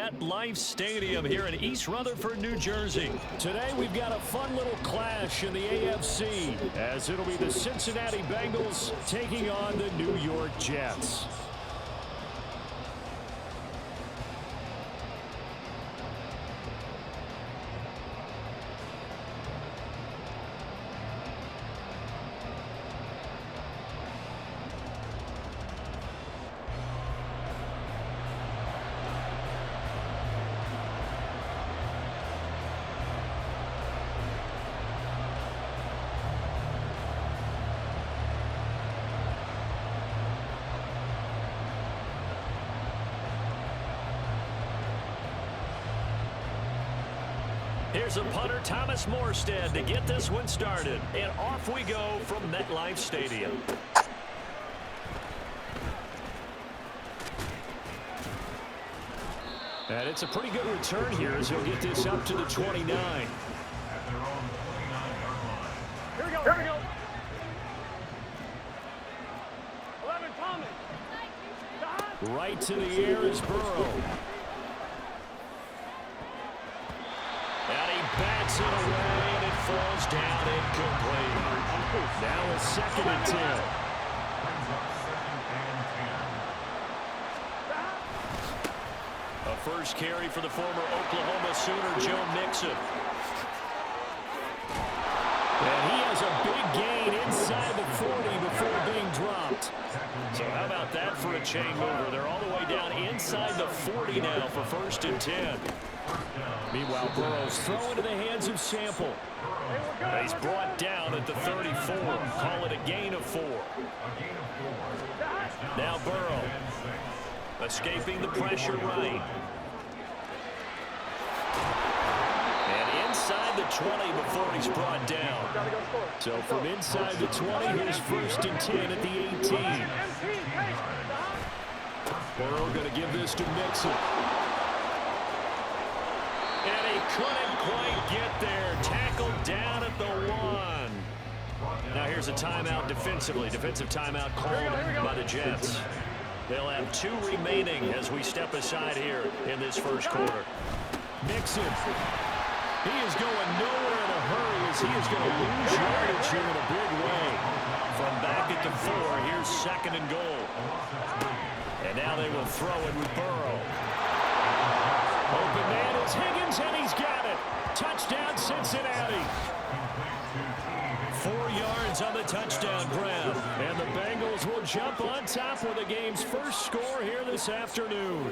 MetLife Stadium here in East Rutherford, New Jersey. Today we've got a fun little clash in the AFC, as it'll be the Cincinnati Bengals taking on the New York Jets. Here's a punter, Thomas Morstead, to get this one started. And off we go from MetLife Stadium. And it's a pretty good return here as he'll get this up to the 29. Here we go, here we go. 11, Thomas. Right to the air is Burrow. And he bats it away, and it falls down incomplete. Now a 2nd and 10. A first carry for the former Oklahoma Sooner, Joe Mixon. And he has a big gain inside the 40 before being dropped. So how about that for a chain mover? They're all the way down inside the 40 now for 1st and 10. Meanwhile, Burrow's throw into the hands of Sample. He's brought down at the 34. Call it a gain of 4. Now Burrow escaping the pressure right. And inside the 20 before he's brought down. So from inside the 20, here's 1st and 10 at the 18. Burrow going to give this to Mixon. And he couldn't quite get there. Tackled down at the 1. Now here's a timeout defensively. Defensive timeout called by the Jets. They'll have 2 remaining as we step aside here in this first quarter. Mixon. He is going nowhere in a hurry as he is going to lose yardage here in a big way. From back at the 4, here's 2nd and goal. And now they will throw it with Burrow. Open man is Higgins, and he's got it. Touchdown, Cincinnati. 4 yards on the touchdown grab. And the Bengals will jump on top with the game's first score here this afternoon.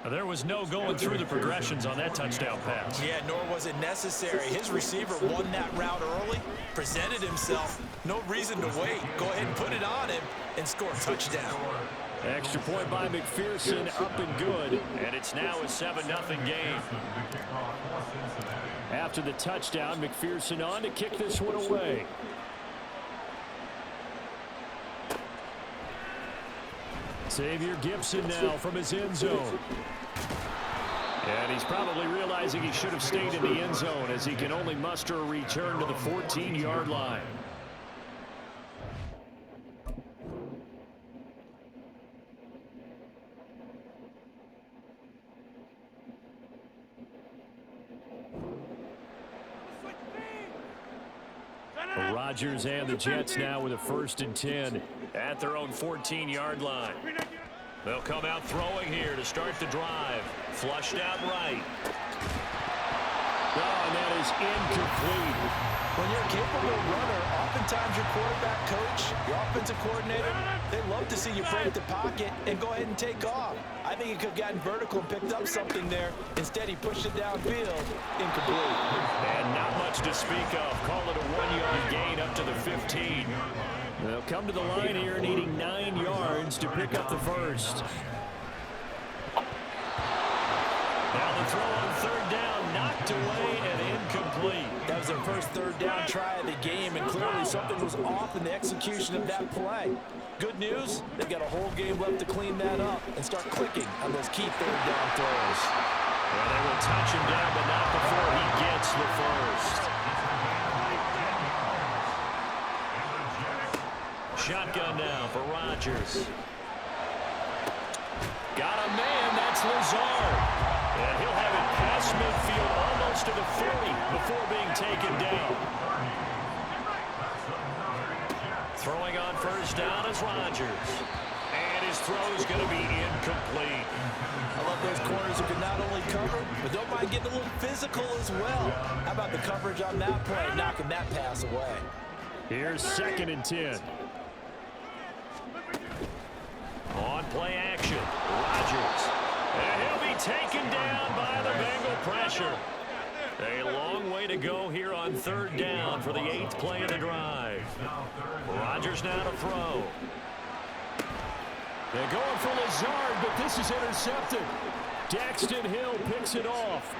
There was no going through the progressions on that touchdown pass. Yeah, nor was it necessary. His receiver won that route early, presented himself. No reason to wait. Go ahead and put it on him and score a touchdown. Extra point by McPherson, up and good. And it's now a 7-0 game. After the touchdown, McPherson on to kick this one away. Xavier Gibson now from his end zone. And he's probably realizing he should have stayed in the end zone as he can only muster a return to the 14-yard line. Rodgers and the Jets now with a 1st and 10 at their own 14-yard line. They'll come out throwing here to start the drive. Flushed out right. Oh, and that is incomplete. When you're a capable runner, oftentimes your quarterback coach, your offensive coordinator, they love to see you break the pocket and go ahead and take off. I think he could have gotten vertical and picked up something there. Instead, he pushed it downfield. Incomplete. And not much to speak of. Call it a 1-yard gain up to the 15. They'll come to the line here needing 9 yards to pick up the first. Now the throw on 3rd down, knocked away and incomplete. That was their first 3rd down try of the game, and clearly something was off in the execution of that play. Good news, they've got a whole game left to clean that up and start clicking on those key 3rd down throws. Well, they will touch him down, but not before he gets the first. Shotgun now for Rodgers. Got a man. Lazard. And he'll have it past midfield almost to the 40 before being taken down. Throwing on first down is Rodgers. And his throw is going to be incomplete. I love those corners who can not only cover, but don't mind getting a little physical as well. How about the coverage on that play, knocking that pass away? Here's 2nd and 10. On play action, Rodgers. And he'll be taken down by the Bengal pressure. A long way to go here on 3rd down for the 8th play of the drive. Rodgers now to throw. They're going for Lazard, but this is intercepted. Daxton Hill picks it off.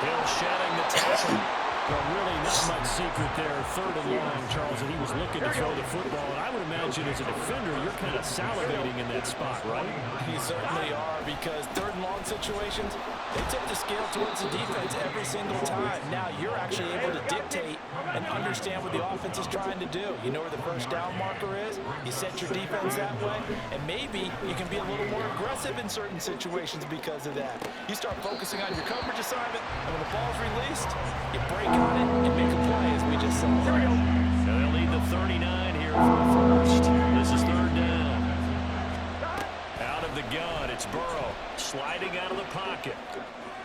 Hill shedding the tackle. Well, really not much secret there. 3rd and long, Charles, and he was looking to throw the football. And I would imagine as a defender, you're kind of salivating in that spot, right? You certainly are, because 3rd and long situations, they tip the scale towards the defense every single time. Now you're actually able to dictate and understand what the offense is trying to do. You know where the first down marker is. You set your defense that way, and maybe you can be a little more aggressive in certain situations because of that. You start focusing on your coverage assignment, and when the ball's released, you break on it and make a play, as we just saw. Here we go. Now they'll lead the 39 here for the first. This is 3rd down. Out of the gun, it's Burrow sliding out of the pocket.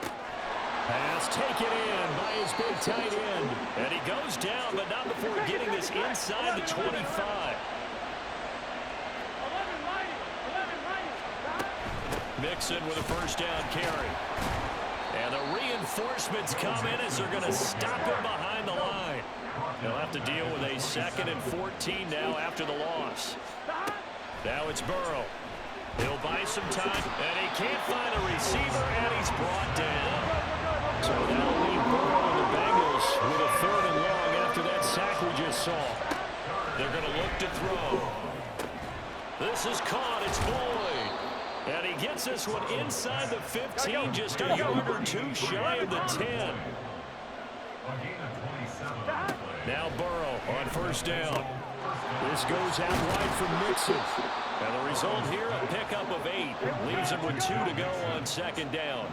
Pass taken in by his big tight end. And he goes down, but not before getting this inside the 25. Mixon with a first down carry. And the reinforcements come in as they're going to stop him behind the line. They'll have to deal with a 2nd and 14 now after the loss. Now it's Burrow. He'll buy some time, and he can't find a receiver, and he's brought down. So that'll leave Burrow and the Bengals with a 3rd and long after that sack we just saw. They're going to look to throw. This is caught. It's Boyd. And he gets this one inside the 15, just a yard or 2 shy of the 10. Now Burrow on first down. This goes out wide for Mixon. And the result here, a pickup of 8. Leaves him with 2 to go on 2nd down.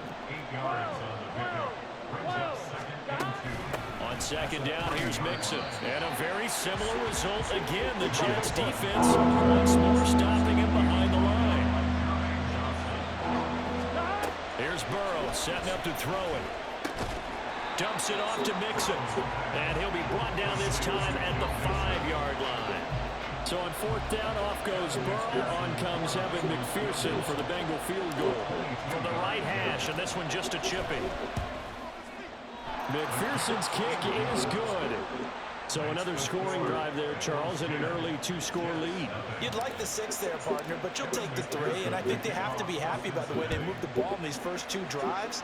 On 2nd down, here's Mixon. And a very similar result again. The Jets defense once more stopping him behind the line. Here's Burrow setting up to throw it. Dumps it off to Mixon. And he'll be brought down this time at the 5-yard line. So on 4th down, off goes Burrow. On comes Evan McPherson for the Bengal field goal. From the right hash, and this one just a chipping. McPherson's kick is good. So another scoring drive there, Charles, and an early 2-score lead. You'd like the 6 there, partner, but you'll take the 3, and I think they have to be happy about the way they moved the ball in these first 2 drives.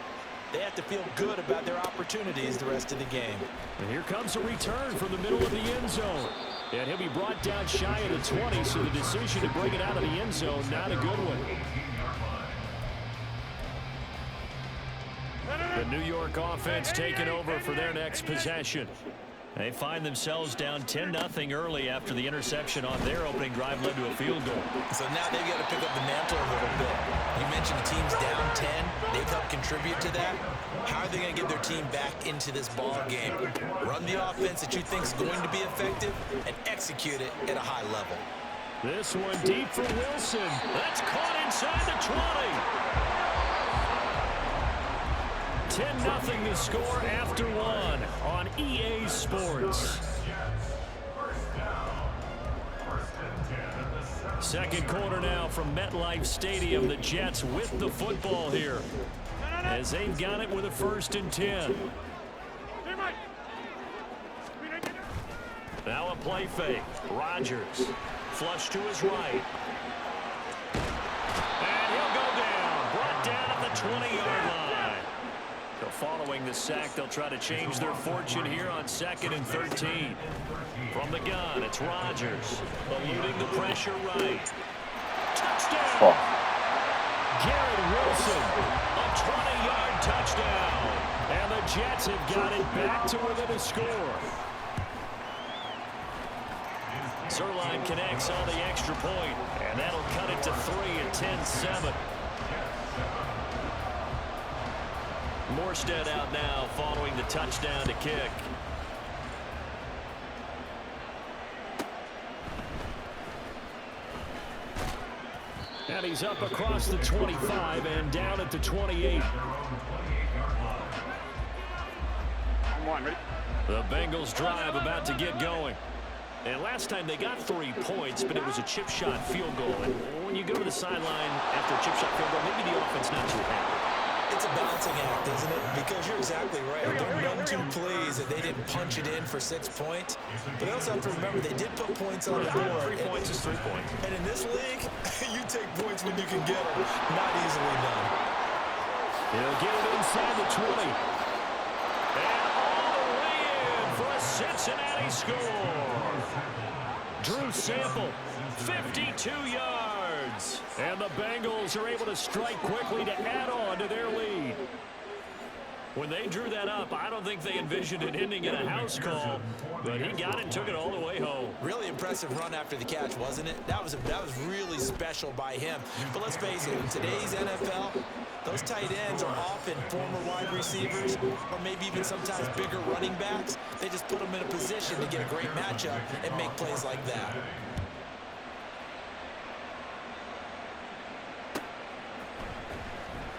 They have to feel good about their opportunities the rest of the game. And here comes a return from the middle of the end zone. And he'll be brought down shy of the 20, so the decision to bring it out of the end zone, not a good one. The New York offense taking over for their next possession. They find themselves down 10-0 early after the interception on their opening drive led to a field goal. So now they've got to pick up the mantle a little bit. You mentioned the team's down 10. They've helped contribute to that. How are they going to get their team back into this ball game? Run the offense that you think is going to be effective and execute it at a high level. This one deep for Wilson. That's caught inside the 20. 10-0 the score after 1 on EA Sports. Second quarter now from MetLife Stadium. The Jets with the football here as they've got it with a 1st and 10. Now a play fake. Rodgers flush to his right. And he'll go down. Brought down at the 20-yard line. So following the sack, they'll try to change their fortune here on 2nd and 13. From the gun, it's Rodgers. Eluding the pressure right. Touchdown! Garrett Wilson, a 20-yard touchdown. And the Jets have got it back to within a score. Zerline connects on the extra point, and that'll cut it to 3 at 10-7. Morstead out now following the touchdown to kick. And he's up across the 25 and down at the 28. The Bengals drive about to get going. And last time they got 3 points, but it was a chip shot field goal. And when you go to the sideline after a chip shot field goal, maybe the offense not too happy. It's a balancing act, isn't it? Because you're exactly right. They're 1-2 plays and they didn't punch it in for 6 points. But they also have to remember they did put points on the board. 3 points is 3 points. And in this league, you take points when you can get them. Not easily done. He'll get it inside the 20. And all the way in for a Cincinnati score. Drew Sample, 52 yards. And the Bengals are able to strike quickly to add on to their lead. When they drew that up, I don't think they envisioned it ending in a house call, but he got it and took it all the way home. Really impressive run after the catch, wasn't it? That was really special by him. But let's face it, in today's NFL, those tight ends are often former wide receivers or maybe even sometimes bigger running backs. They just put them in a position to get a great matchup and make plays like that.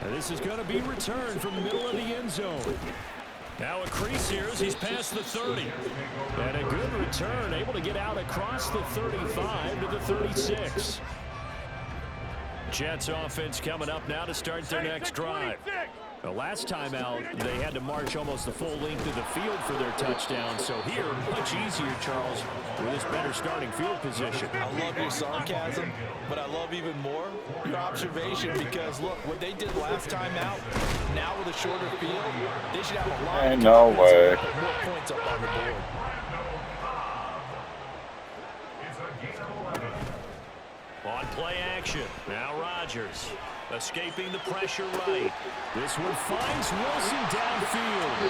And this is going to be returned from the middle of the end zone. Now a crease here as he's past the 30. And a good return, able to get out across the 35 to the 36. Jets offense coming up now to start their next drive. The last time out, they had to march almost the full length of the field for their touchdown. So here, much easier, Charles, with this better starting field position. I love your sarcasm, but I love even more your observation because, look, what they did last time out, now with a shorter field, they should have a lot of no way. to put more points up on the board. On play action, now Rodgers. Escaping the pressure right. This one finds Wilson downfield.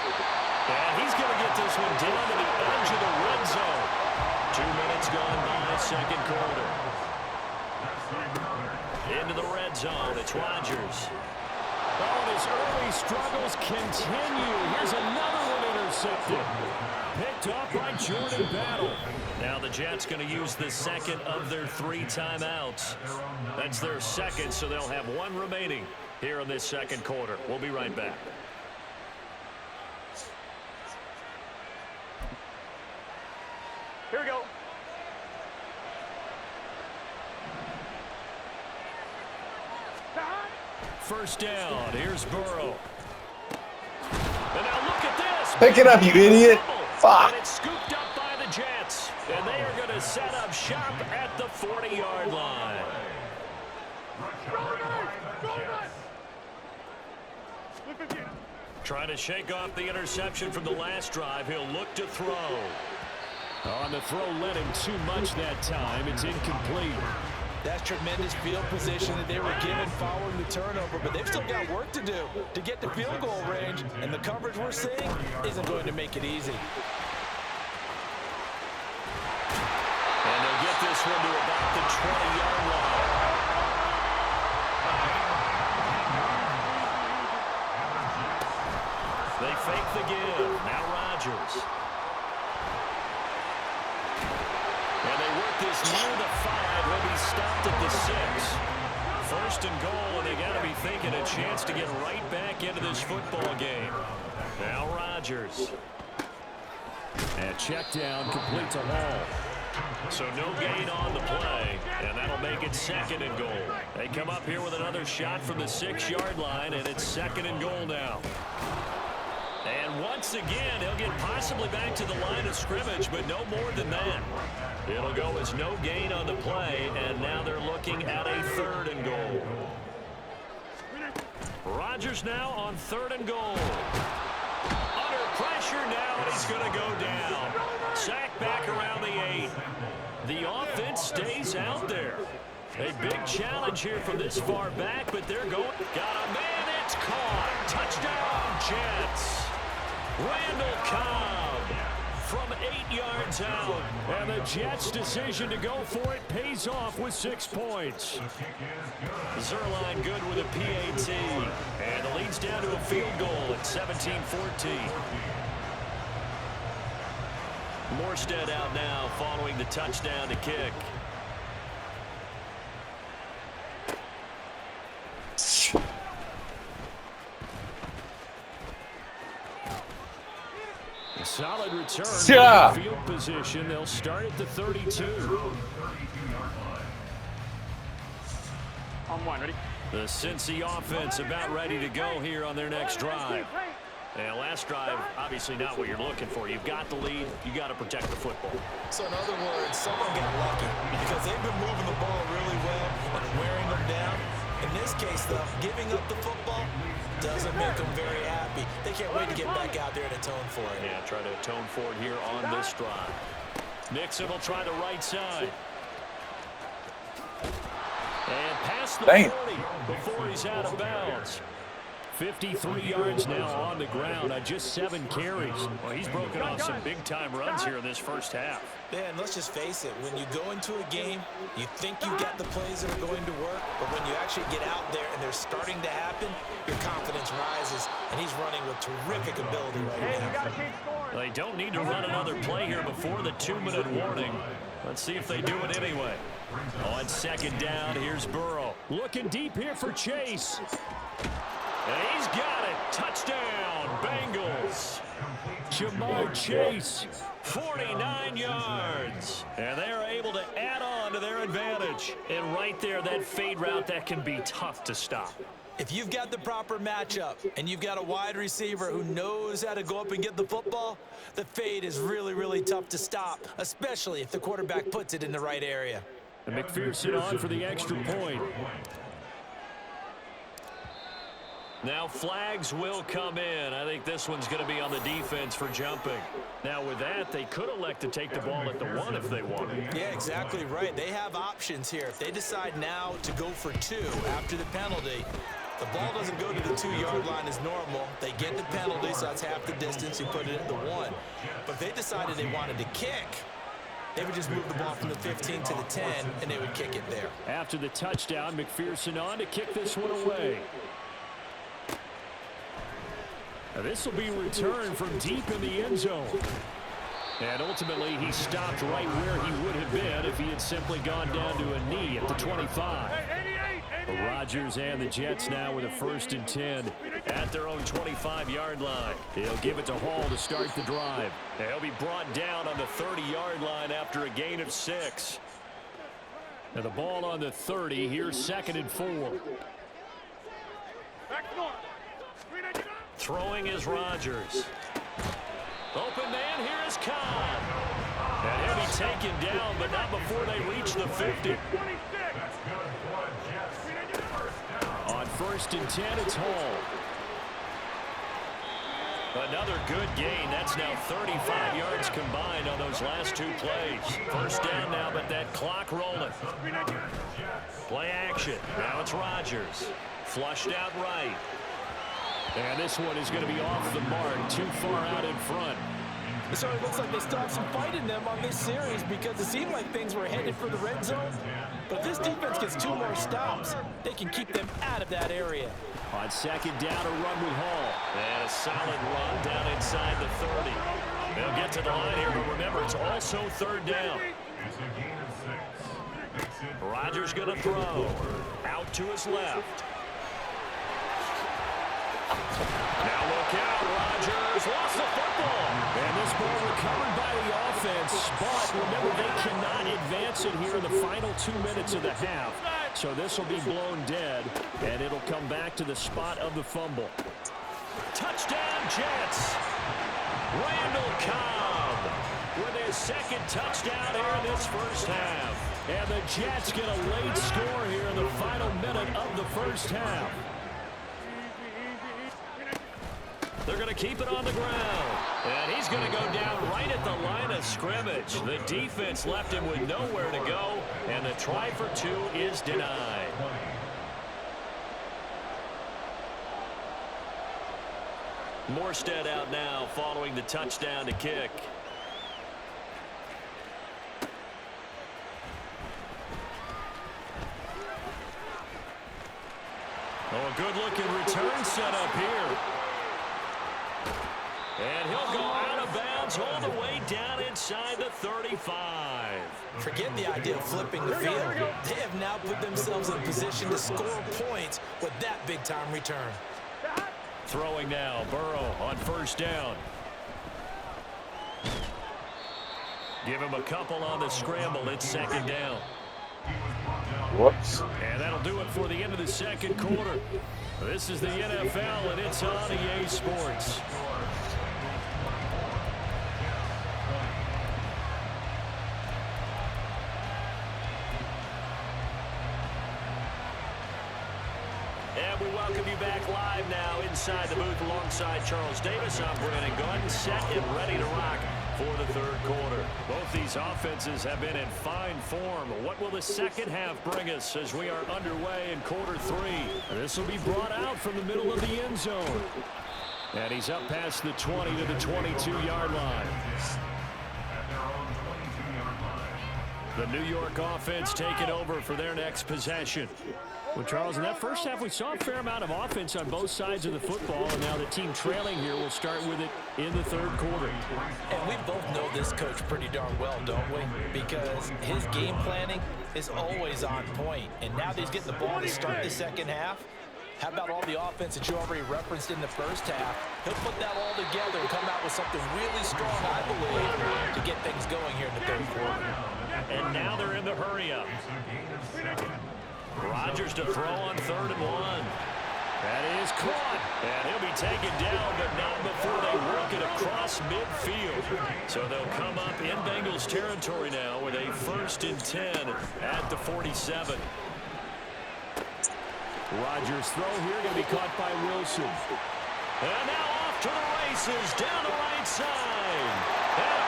And he's going to get this one down to the edge of the red zone. 2 minutes gone by, second quarter. Into the red zone, it's Rodgers. Oh, and his early struggles continue. Here's another one intercepted. Picked off by Jordan Battle. Now the Jets going to use the second of their 3 timeouts. That's their second, so they'll have 1 remaining here in this second quarter. We'll be right back. Here we go. First down, here's Burrow. And now look at this. Pick it up, you idiot. Fuck. And it's scooped up by the Jets. And they are going to set up shop at the 40-yard line. Trying to shake off the interception from the last drive. He'll look to throw. On the throw led him too much that time. It's incomplete. That's tremendous field position that they were given following the turnover, but they've still got work to do to get to field goal range, and the coverage we're seeing isn't going to make it easy. And they'll get this one to about the 20-yard line. They fake the give. Now Rodgers. And they work this near the 5. He'll be stopped at the 6. First and goal, and they got to be thinking a chance to get right back into this football game. Now Rodgers. And check down, complete to Hall. So no gain on the play, and that'll make it second and goal. They come up here with another shot from the 6-yard line, and it's second and goal now. And once again, he'll get possibly back to the line of scrimmage, but no more than that. It'll go as no gain on the play, and now they're looking at a third and goal. Rodgers now on third and goal. Under pressure now, and he's going to go down. Sacked back around the 8. The offense stays out there. A big challenge here from this far back, but they're going. Got a man, it's caught. Touchdown, Jets. Randall Cobb from 8 yards out. And the Jets' decision to go for it pays off with 6 points. Zerline good with a PAT. And the it leads down to a field goal at 17-14. Morstead out now following the touchdown to kick. A solid return. Yeah. Field position. They'll start at the 32. On one, ready? The Cincy offense about ready to go here on their next drive. And last drive, obviously not what you're looking for. You've got the lead. You got to protect the football. So in other words, someone got lucky because they've been moving the ball really well and wearing them down. In this case, though, giving up the football doesn't make them very happy. They can't wait to get back out there and atone for it. Yeah, try to atone for it here on this drive. Mixon will try the right side. And past the 40 before he's out of bounds. 53 yards now on the ground on just 7 carries. Well, he's broken off some big-time runs here in this first half. Yeah, and let's just face it. When you go into a game, you think you got the plays that are going to work, but when you actually get out there and they're starting to happen, your confidence rises, and he's running with terrific ability right now. They don't need to run another play here before the 2-minute warning. Let's see if they do it anyway. On second down, here's Burrow. Looking deep here for Chase. And he's got it. Touchdown, Bengals. Jamar Chase. 49 yards. And they're able to add on to their advantage. And right there, that fade route, that can be tough to stop. If you've got the proper matchup and you've got a wide receiver who knows how to go up and get the football, the fade is really, really tough to stop, especially if the quarterback puts it in the right area. And McPherson on for the extra point. Now flags will come in. I think this one's going to be on the defense for jumping. Now with that, they could elect to take the ball at the 1 if they wanted. Yeah, exactly right. They have options here. If they decide now to go for 2 after the penalty, the ball doesn't go to the 2-yard line as normal. They get the penalty, so that's half the distance. You put it at the 1. But if they decided they wanted to kick, they would just move the ball from the 15 to the 10, and they would kick it there. After the touchdown, McPherson on to kick this one away. Now this will be returned from deep in the end zone. And ultimately, he stopped right where he would have been if he had simply gone down to a knee at the 25. The Rodgers and the Jets now with a 1st and 10 at their own 25-yard line. They'll give it to Hall to start the drive. He'll be brought down on the 30-yard line after a gain of 6. Now the ball on the 30. Here's 2nd and 4. Throwing is Rodgers. Open man, here is Cobb. And he'll be taken down, but not before they reach the 50. On 1st and 10, it's Hall. Another good gain. That's now 35 yards combined on those last 2 plays. 1st down now, but that clock rolling. Play action. Now it's Rodgers. Flushed out right. And this one is going to be off the mark, too far out in front. It sort of looks like they stopped some fight in them on this series because it seemed like things were headed for the red zone. But if this defense gets 2 more stops, they can keep them out of that area. On 2nd down, a run with Hall. And a solid run down inside the 30. They'll get to the line here, but remember, it's also 3rd down. Rodgers going to throw. Out to his left. Now look out, Rodgers lost the football. And this ball recovered by the offense, but remember they cannot advance it here in the final 2 minutes of the half. So this will be blown dead, and it'll come back to the spot of the fumble. Touchdown Jets. Randall Cobb with his 2nd touchdown here in this first half. And the Jets get a late score here in the final minute of the first half. They're going to keep it on the ground. And he's going to go down right at the line of scrimmage. The defense left him with nowhere to go. And the try for 2 is denied. Morstead out now following the touchdown to kick. Oh, a good-looking return set up here. And he'll go out of bounds all the way down inside the 35. Forget the idea of flipping the field. They have now put themselves in a position to score points with that big-time return. Throwing now, Burrow on first down. Give him a couple on the scramble. It's second down. Whoops. And that'll do it for the end of the second quarter. This is the NFL, and it's on EA Sports. And we welcome you back live now inside the booth alongside Charles Davis. I'm Brandon Gordon, set and ready to rock for the third quarter. Both these offenses have been in fine form. What will the second half bring us as we are underway in quarter three? This will be brought out from the middle of the end zone. And he's up past the 20 to the 22-yard line. The New York offense taking over for their next possession. Well, Charles, in that first half, we saw a fair amount of offense on both sides of the football, and now the team trailing here will start with it in the third quarter. And we both know this coach pretty darn well, don't we? Because his game planning is always on point. And now that he's getting the ball to start the second half, how about all the offense that you already referenced in the first half? He'll put that all together and come out with something really strong, I believe, to get things going here in the third quarter. And now they're in the hurry-up. Rodgers to throw on 3rd and 1. That is caught. And he'll be taken down, but not before they work it across midfield. So they'll come up in Bengals territory now with a 1st and 10 at the 47. Rodgers' throw here going to be caught by Wilson. And now off to the races down the right side. And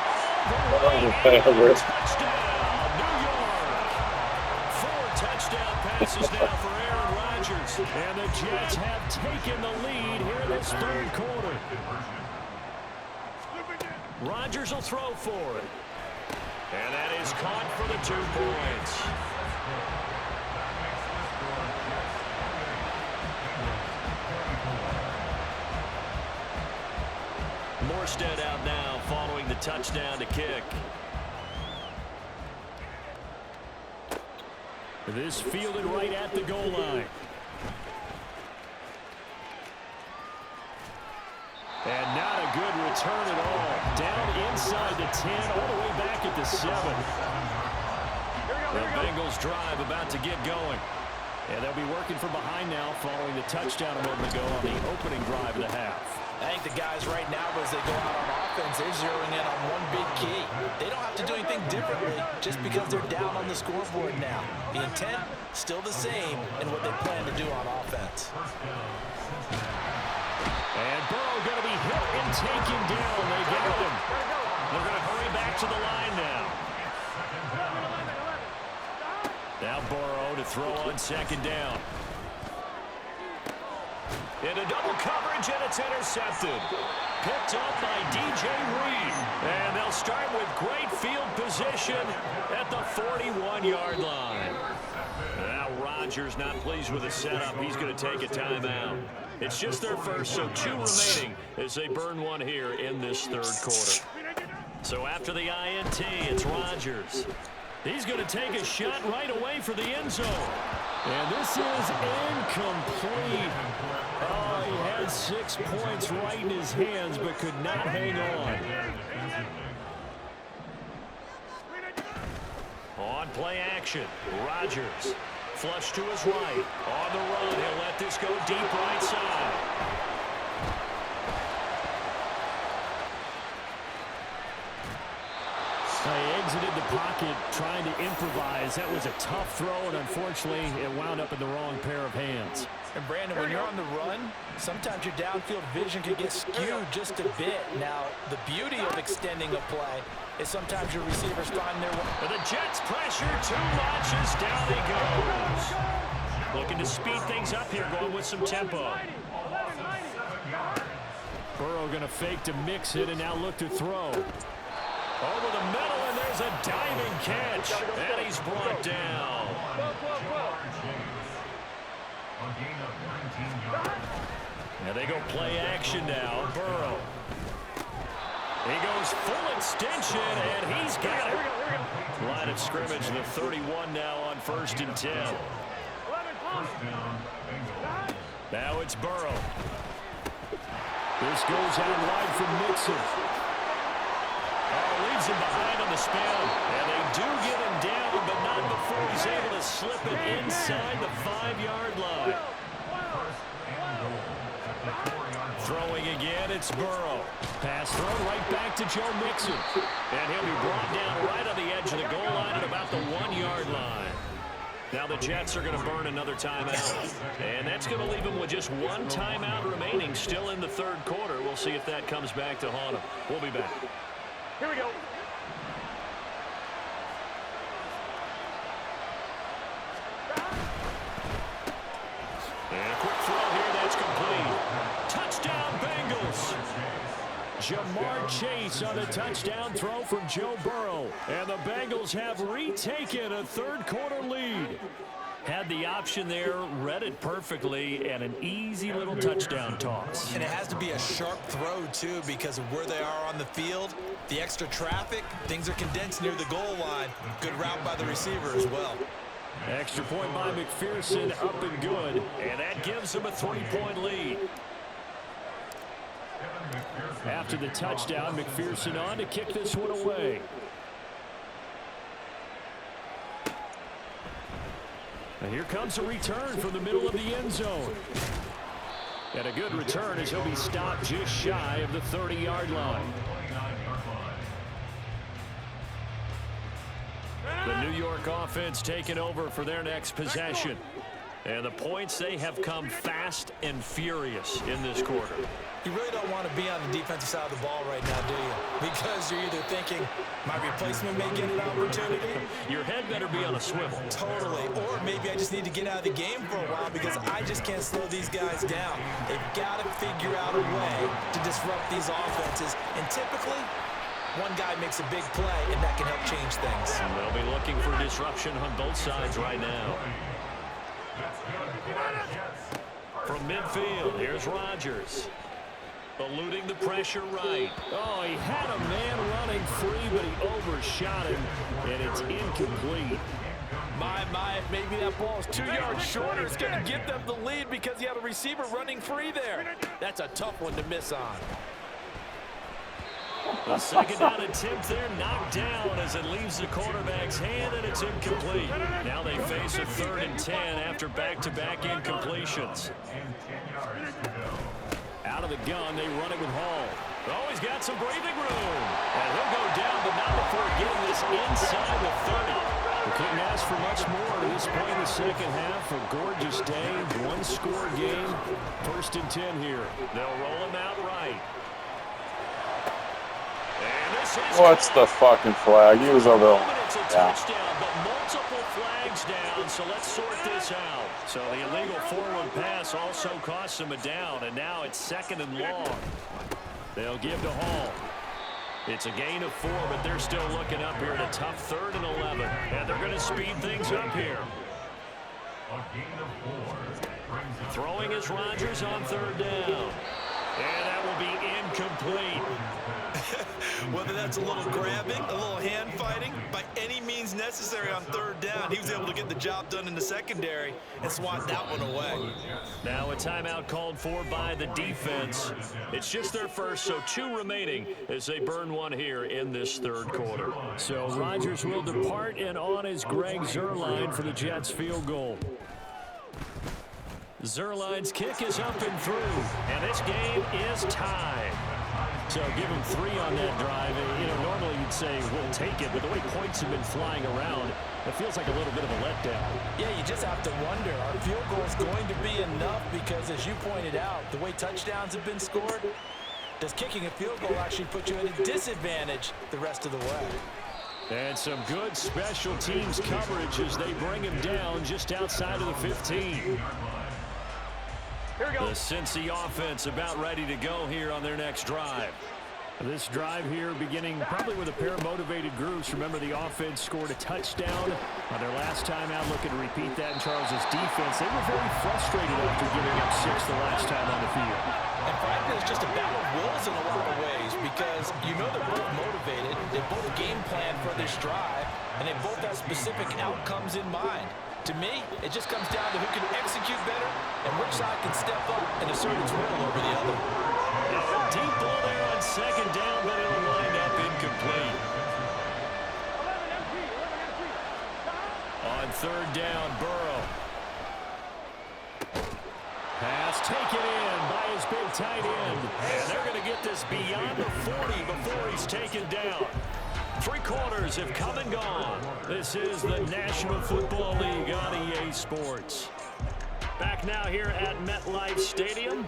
all the way in. Touchdown, New York. 4 touchdown passes now for Aaron Rodgers. And the Jets have taken the lead here in this third quarter. Rodgers will throw for it. And that is caught for the 2 points. Morstead out now following the touchdown to kick. This fielded right at the goal line. And not a good return at all. Down inside the 10, all the way back at the 7. The Bengals drive about to get going. And they'll be working from behind now following the touchdown a moment ago on the opening drive of the half. I think the guys right now, as they go out on offense, they're zeroing in on one big key. They don't have to do anything differently just because they're down on the scoreboard now. The intent, still the same in what they plan to do on offense. And Burrow going to be hit and taken down. They got him. They're going to hurry back to the line now. Now Burrow to throw on 2nd down. Into double coverage, and it's intercepted. Picked up by DJ Reed. And they'll start with great field position at the 41-yard line. Now Rodgers not pleased with the setup. He's going to take a timeout. It's just their first, so 2 remaining as they burn 1 here in this third quarter. So after the INT, it's Rodgers. He's going to take a shot right away for the end zone. And this is incomplete. Oh, he had 6 points right in his hands, but could not hang on. On play action, Rodgers. Flush to his right. On the run, he'll let this go deep right side. He exited the pocket trying to improvise. That was a tough throw, and unfortunately, it wound up in the wrong pair of hands. And Brandon, when you're on the run, sometimes your downfield vision can get skewed just a bit. Now, the beauty of extending a play is sometimes your receivers find their way. The Jets pressure too much as down he goes. Looking to speed things up here, going with some tempo. Burrow going to fake to mix it and now look to throw. Over the middle, and there's a diving catch. And he's brought down. And they go play action now. Burrow. He goes full extension, and he's got it. Line of scrimmage, the 31 now on 1st and 10. Now it's Burrow. This goes out wide from Mixon. Oh, leaves him behind on the spin. And they do get him down, but not before he's able to slip it inside the 5-yard line. Throwing again, it's Burrow. Pass thrown right back to Joe Mixon. And he'll be brought down right on the edge of the goal line at about the 1-yard line. Now the Jets are going to burn another timeout. And that's going to leave them with just one timeout remaining still in the 3rd quarter. We'll see if that comes back to haunt them. We'll be back. Here we go. And a quick throw here, that's complete. Touchdown, Bengals. Jamar Chase on the touchdown throw from Joe Burrow. And the Bengals have retaken a 3rd quarter lead. Had the option there, read it perfectly, and an easy little touchdown toss. And it has to be a sharp throw, too, because of where they are on the field. The extra traffic, things are condensed near the goal line. Good route by the receiver as well. Extra point by McPherson, up and good. And that gives them a 3-point lead. After the touchdown, McPherson on to kick this one away. And here comes a return from the middle of the end zone. And a good return as he'll be stopped just shy of the 30-yard line. The New York offense taking over for their next possession. And the points, they have come fast and furious in this quarter. You really don't want to be on the defensive side of the ball right now, do you? Because you're either thinking, my replacement may get an opportunity. Your head better be on a swivel. Totally. Or maybe I just need to get out of the game for a while because I just can't slow these guys down. They've got to figure out a way to disrupt these offenses. And typically, one guy makes a big play, and that can help change things. And they'll be looking for disruption on both sides right now. From midfield, here's Rodgers. Eluding the pressure right. Oh, he had a man running free, but he overshot him, and it's incomplete. My, if maybe that ball is 2 yards shorter, it's going to get them the lead because he had a receiver running free there. That's a tough one to miss on. The 2nd down attempt there knocked down as it leaves the quarterback's hand, and it's incomplete. Now they face a 3rd and 10 after back-to-back incompletions. Out of the gun, they run it with Hall. Oh, he's got some breathing room. And he'll go down, but not before getting this inside the 30. We couldn't ask for much more to this point in the 2nd half. A gorgeous day, 1-score game. 1st and 10 here. They'll roll him out right. What's the fucking flag? He was over there. It's a touchdown, but multiple flags down, so let's sort this out. So the illegal forward pass also costs him a down, and now it's 2nd and long. They'll give to Hall. It's a gain of 4, but they're still looking up here at a tough 3rd and 11. And they're going to speed things up here. Throwing is Rodgers on 3rd down. And that will be incomplete. Whether that's a little grabbing, a little hand fighting, by any means necessary on 3rd down, he was able to get the job done in the secondary and swat that one away. Now a timeout called for by the defense. It's just their first, so 2 remaining as they burn one here in this 3rd quarter. So Rodgers will depart, and on is Greg Zuerlein for the Jets field goal. Zuerlein's kick is up and through, and this game is tied. So give him 3 on that drive. You know, normally you'd say we'll take it, but the way points have been flying around, it feels like a little bit of a letdown. Yeah, you just have to wonder, are field goals going to be enough? Because as you pointed out, the way touchdowns have been scored, does kicking a field goal actually put you at a disadvantage the rest of the way? And some good special teams coverage as they bring him down just outside of the 15. Here we go. The Cincy offense about ready to go here on their next drive. This drive here beginning probably with a pair of motivated groups. Remember, the offense scored a touchdown on their last time out, looking to repeat that in Charles's defense. They were very frustrated after giving up 6 the last time on the field. just a battle of wills in a lot of ways because you know they're both motivated. They both game plan for this drive, and they both have specific outcomes in mind. To me, it just comes down to who can execute better and which side can step up and assert its will over the other. Deep ball there on second down, but it'll wind up incomplete. On third down, Burrow. Pass taken in by his big tight end. And they're going to get this beyond the 40 before he's taken down. 3 quarters have come and gone. This is the National Football League on EA Sports. Back now here at MetLife Stadium.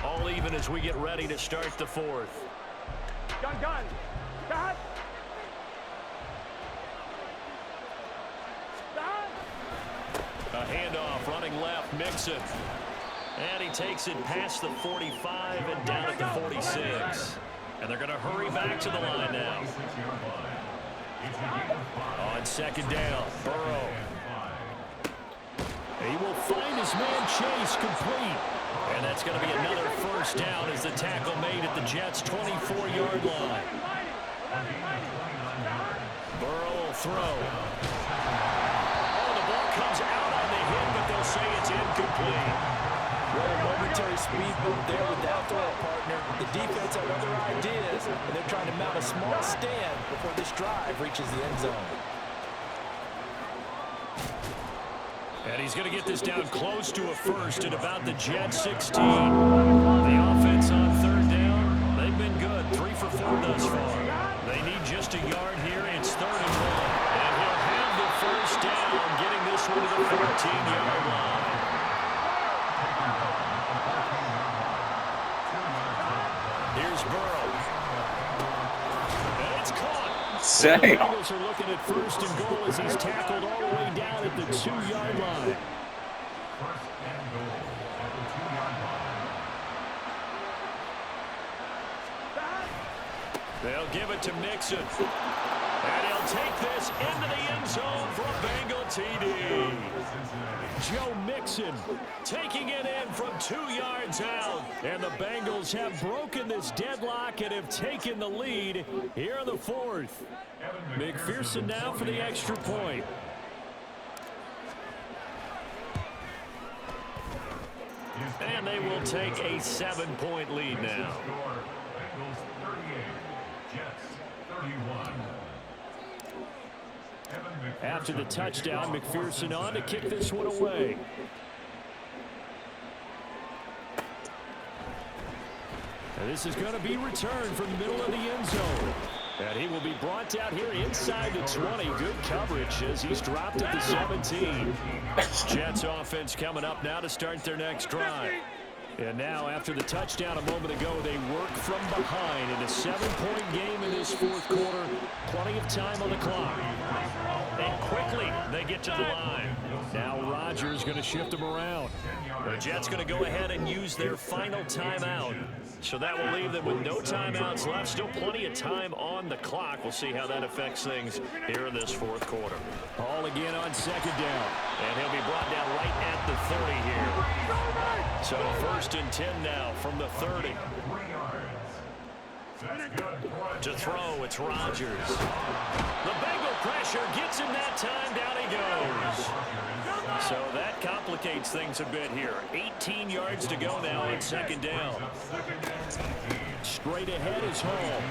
All even as we get ready to start the fourth. Gun. Gun. A handoff running left, Mixon. And he takes it past the 45 and down at the 46. And they're going to hurry back to the line now. On second down, Burrow. He will find his man Chase complete. And that's going to be another first down as the tackle made at the Jets' 24-yard line. Burrow will throw. Oh, the ball comes out on the hit, but they'll say it's incomplete. Well, a momentary speed bump there with that throw partner. The defense had other ideas, and they're trying to mount a small stand before this drive reaches the end zone. And he's going to get this down close to a first at about the Jets 16. The offense on third down, they've been good. 3 for 4 thus far. They need just a yard here. It's 3rd and 1. And he'll have the first down, getting this one to the 14-yard line. Here's Burrow. And it's caught. Damn. The Bengals are looking at 1st and goal as he's tackled all the way down at the 2-yard line. They'll give it to Mixon. And he'll take this into the end zone for a Bengal TD. Joe Mixon taking it in from 2 yards out. And the Bengals have broken this deadlock and have taken the lead here in the 4th. McPherson now for the extra point. And they will take a 7-point lead now. After the touchdown, McPherson on to kick this one away. And this is going to be returned from the middle of the end zone. And he will be brought down here inside the 20. Good coverage as he's dropped at the 17. Jets offense coming up now to start their next drive. And now, after the touchdown a moment ago, they work from behind in a 7-point game in this 4th quarter. Plenty of time on the clock. And quickly, they get to the line. Now Rodgers going to shift them around. The Jets going to go ahead and use their final timeout. So that will leave them with no timeouts left. Still plenty of time on the clock. We'll see how that affects things here in this 4th quarter. Hall again on second down. And he'll be brought down right at the 30 here. So 1st and 10 now from the 30. To throw, it's Rodgers. The Bengal pressure gets him that time. Down he goes. So that complicates things a bit here. 18 yards to go now on second down. Straight ahead is Hall.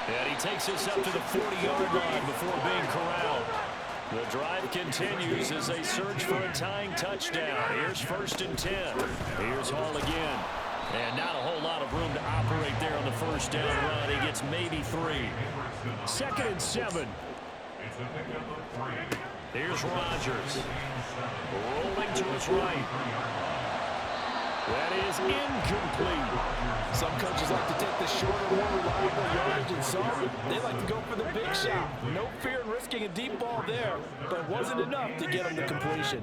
And he takes us up to the 40-yard line before being corralled. The drive continues as they search for a tying touchdown. Here's 1st and 10. Here's Hall again. And not a whole lot of room to operate there on the first down run. He gets maybe 3. 2nd and 7. Here's Rodgers. Rolling to his right. That is incomplete. Some coaches like to take the shorter, more reliable yardage, and some, they like to go for the big shot. No fear in risking a deep ball there, but it wasn't enough to get him to completion.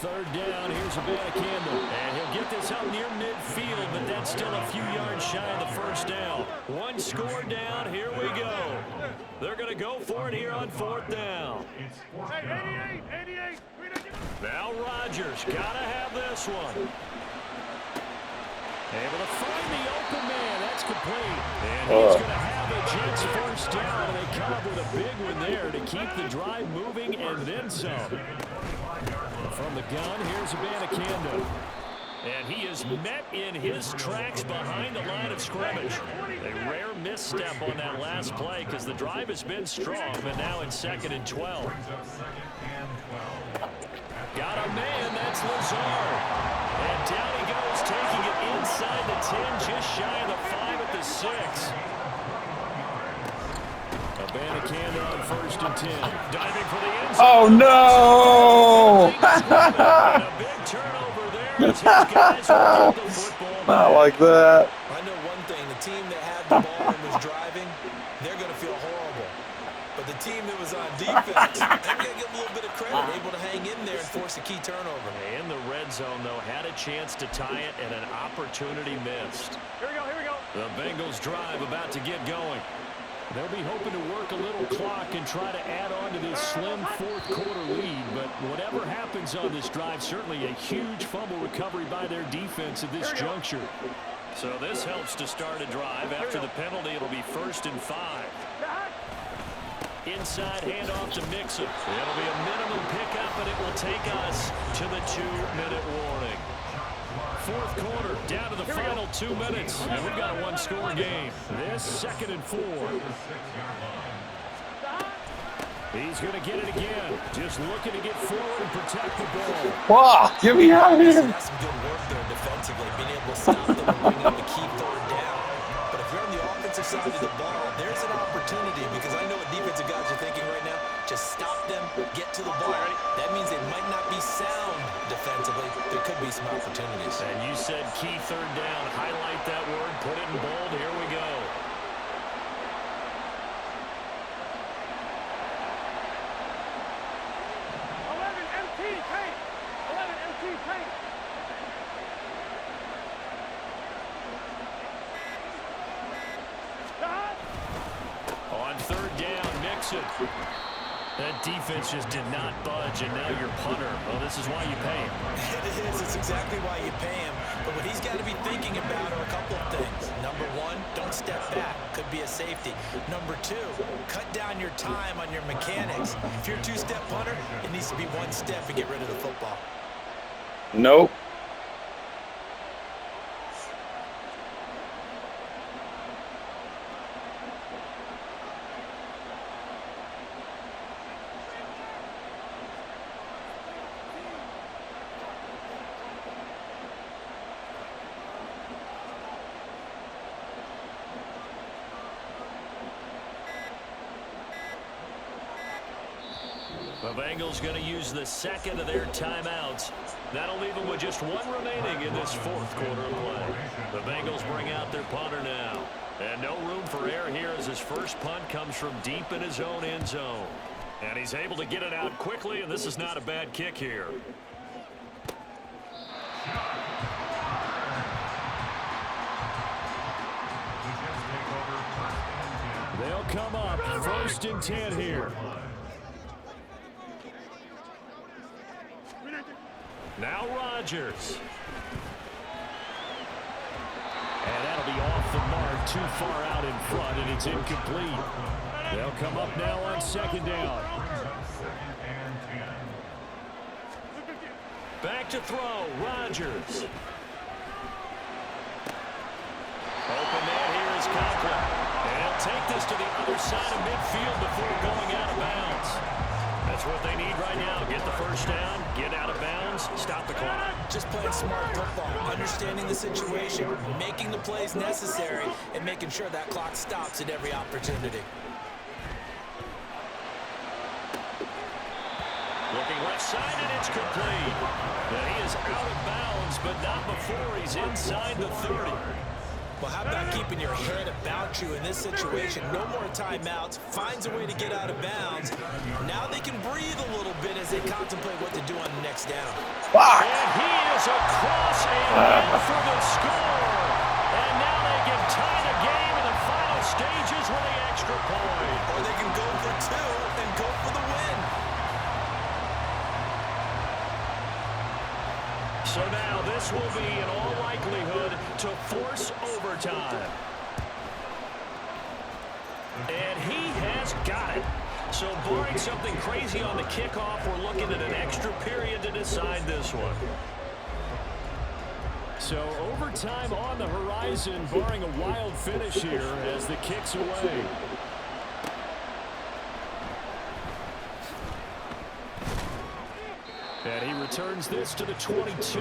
3rd down, here's Campbell. And he'll get this up near midfield, but that's still a few yards shy of the first down. 1 score down, here we go. They're going to go for it here on 4th down. Hey, 88. Now Rodgers, got to have this one. Able to find the open man. That's complete. And he's going to have a Jets first down. And they come up with a big one there to keep the drive moving and then some. From the gun, here's Abanikanda. And he is met in his tracks behind the line of scrimmage. A rare misstep on that last play because the drive has been strong, but now in 2nd and 12. Got a man, that's Lazard. And down he goes, taking it inside the 10, just shy of the 5 at the 6. Abanikanda on 1st and 10. Diving for the end zone. Oh, no! And a big turnover there. As his guys will get the football Not back. like that. I know one thing. The team that had the ball and was driving, they're going to feel horrible. But the team that was on defense, they're going to get a little bit of credit, able to hang in there and force a key turnover. In the red zone, though, had a chance to tie it and an opportunity missed. Here we go, here we go. The Bengals drive about to get going. They'll be hoping to work a little clock and try to add on to this slim 4th quarter lead. But whatever happens on this drive, certainly a huge fumble recovery by their defense at this juncture. So this helps to start a drive. After the penalty, it'll be 1st and 5. Inside handoff to Mixon. It'll be a minimum pickup, and it will take us to the 2-minute warning. 4th quarter, down to the final 2 minutes, and we've got a 1-score game. This 2nd and 4. He's going to get it again. Just looking to get forward and protect the ball. Wow, get me out of here. That's some good work there defensively, being able to stop them and bring them a key 3rd down. But if you're on the offensive side of the ball, there's an opportunity because I know what defensive guys are thinking right now. Just stop them, get to the ball. That means they might not be sound defensively. There could be some opportunities. And you said key 3rd down. Highlight that word. Put it in bold. Here we go. On 3rd down, Mixon. That defense just did not budge, and now your punter. Well, this is why you pay him. It is. It's exactly why you pay him. But what he's got to be thinking about are a couple of things. Number 1, don't step back. Could be a safety. Number 2, cut down your time on your mechanics. If you're a 2-step punter, it needs to be 1 step and get rid of the football. Nope. The Bengals going to use the 2nd of their timeouts. That'll leave them with just 1 remaining in this 4th quarter of play. The Bengals bring out their punter now. And no room for error here as his first punt comes from deep in his own end zone. And he's able to get it out quickly, and this is not a bad kick here. They'll come up 1st and 10 here. Now Rodgers. And that'll be off the mark, too far out in front, and it's incomplete. They'll come up now on 2nd down. Back to throw, Rodgers. Open man here is Conklin. And he'll take this to the other side of midfield before going out of bounds. That's what they need right now. Get the first down, get out of bounds, stop the clock. Just playing smart football, understanding the situation, making the plays necessary, and making sure that clock stops at every opportunity. Looking left side, and it's complete. And he is out of bounds, but not before he's inside the 30. Well, how about keeping your head about you in this situation? No more timeouts. Finds a way to get out of bounds. Now they can breathe a little bit as they contemplate what to do on the next down. Fuck. And he is across and in for the score. And now they can tie the game in the final stages with the extra point. Or they can go for 2 and go for the win. So now this will be, in all likelihood, to force overtime. And he has got it. So barring something crazy on the kickoff, we're looking at an extra period to decide this one. So overtime on the horizon, barring a wild finish here as the kick's away. And he returns this to the 22.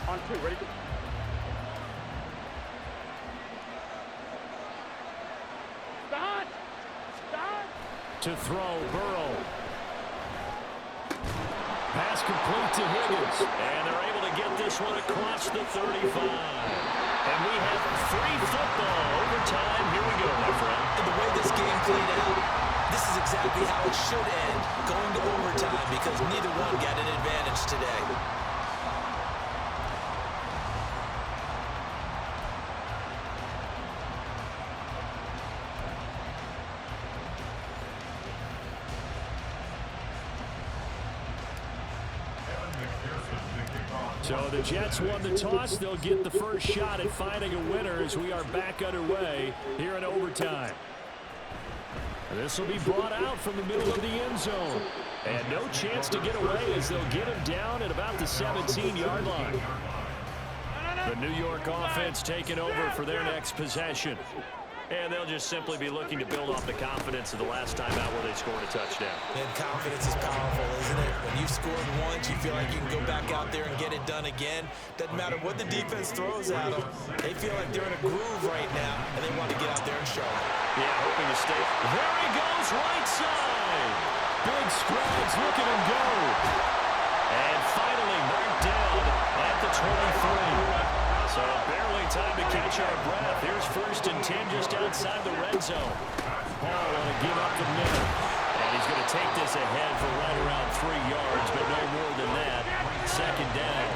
On 2, ready? Start! To throw, Burrow. Pass complete to Higgins. And they're able to get this one across the 35. And we have free football. Overtime. Here we go, my friend. And the way this game played out, this is exactly how it should end, going to overtime, because neither one got an advantage today. So the Jets won the toss. They'll get the first shot at finding a winner as we are back underway here in overtime. This will be brought out from the middle of the end zone. And no chance to get away as they'll get him down at about the 17-yard line. The New York offense taking over for their next possession. And they'll just simply be looking to build off the confidence of the last time out where they scored a touchdown. And confidence is powerful, isn't it? When you've scored once, you feel like you can go back out there and get it done again. Doesn't matter what the defense throws at them. They feel like they're in a groove right now, and they want to get out there and show it. Yeah, hoping to stay. There he goes, right side. Big strides, look at him go. And finally marked down at the 23. So barely time to catch our breath. Here's 1st and 10 just outside the red zone. Paul want to give up the middle. And he's going to take this ahead for right around 3 yards, but no more than that. 2nd down.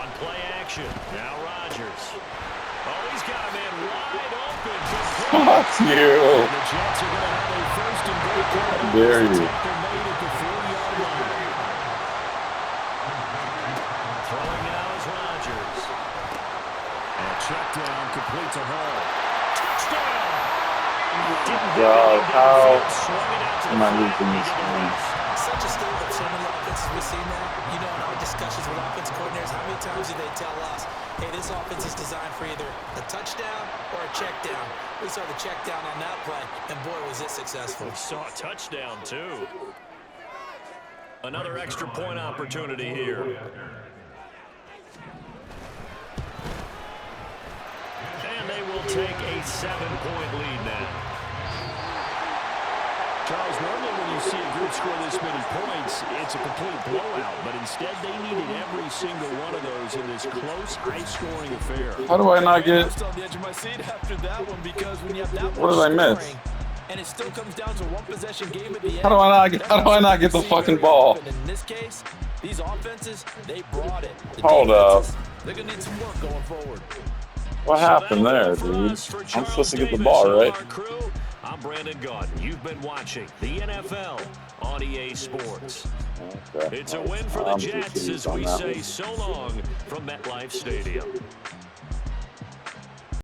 On play action. Now Rodgers. Oh, he's got a man wide open. Fuck you. And the Jets are going to have a 1st and goal. How dare you. Tackle made at the 4-yard line. Throwing now is Rodgers. And check down, complete to Hall. Touchdown! God, how Swung it out to the am I flat, losing this needed a game? rest. Such a staple of so many offenses we've seen now. You know, in our discussions with offense coordinators, how many times do they tell us, hey, this offense is designed for either a touchdown or a check down. We saw the check down on that play, and boy, was it successful. We saw a touchdown, too. Another extra point opportunity here. And they will take a 7-point lead now. Charles, normally when you see a group score this many points, it's a complete blowout. But instead, they needed every single one of those in this close, high-scoring affair. How do I not get? I'm on the edge of my seat after that one, because when you have that What did I miss? and it still comes down to one possession game at the end. How do I not get the fucking ball? In this case, these offenses, they brought it. The Hold up. They're gonna need some work going forward. What happened there, dude? I'm supposed to get the ball, right? I'm Brandon Gaunt. You've been watching the NFL on EA Sports. Okay. It's a win for the Jets as we say so long from MetLife Stadium.